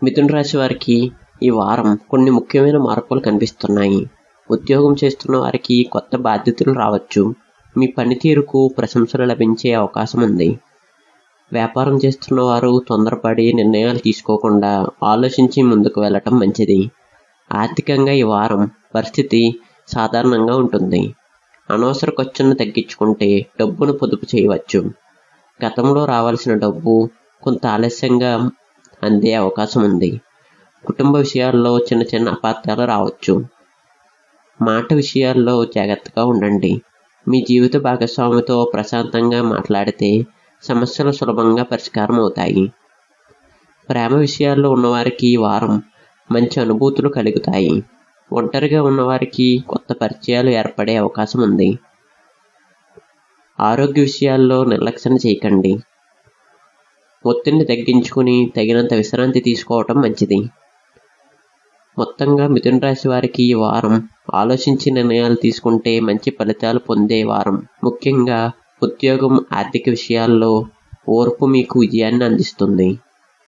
మిథున రాశి వారికి ఈ వారం కొన్ని ముఖ్యమైన మార్పులు కనిపిస్తున్నాయి. ఉద్యోగం చేస్తున్న వారికి కొత్త బాధ్యతలు రావచ్చు. మీ పనితీరుకు ప్రశంసలు లభించే అవకాశం ఉంది. వ్యాపారం చేస్తున్న వారు తొందరపడి నిర్ణయాలు తీసుకోకుండా ఆలోచించి ముందుకు వెళ్ళటం మంచిది. ఆర్థికంగా ఈ వారం పరిస్థితి సాధారణంగా ఉంటుంది. అనవసర ఖర్చులను తగ్గించుకుంటే డబ్బును పొదుపు చేయవచ్చు. గతంలో రావాల్సిన డబ్బు కొంత ఆలస్యంగా అందే అవకాశం ఉంది. కుటుంబ విషయాల్లో చిన్న చిన్న అపార్థాలు రావచ్చు. మాట విషయాల్లో జాగ్రత్తగా ఉండండి. మీ జీవిత భాగస్వామితో ప్రశాంతంగా మాట్లాడితే సమస్యలు సులభంగా పరిష్కారం అవుతాయి. ప్రేమ విషయాల్లో ఉన్నవారికి ఈ వారం మంచి అనుభూతులు కలుగుతాయి. ఒంటరిగా ఉన్నవారికి కొత్త పరిచయాలు ఏర్పడే అవకాశం ఉంది. ఆరోగ్య విషయాల్లో నిర్లక్ష్యం చేయకండి. ఒత్తిడిని తగ్గించుకుని తగినంత విశ్రాంతి తీసుకోవటం మంచిది. మొత్తంగా మిథున రాశి వారికి ఈ వారం ఆలోచించి నిర్ణయాలు తీసుకుంటే మంచి ఫలితాలు పొందే వారం. ముఖ్యంగా ఉద్యోగం, ఆర్థిక విషయాల్లో ఓర్పు మీకు విజయాన్ని అందిస్తుంది.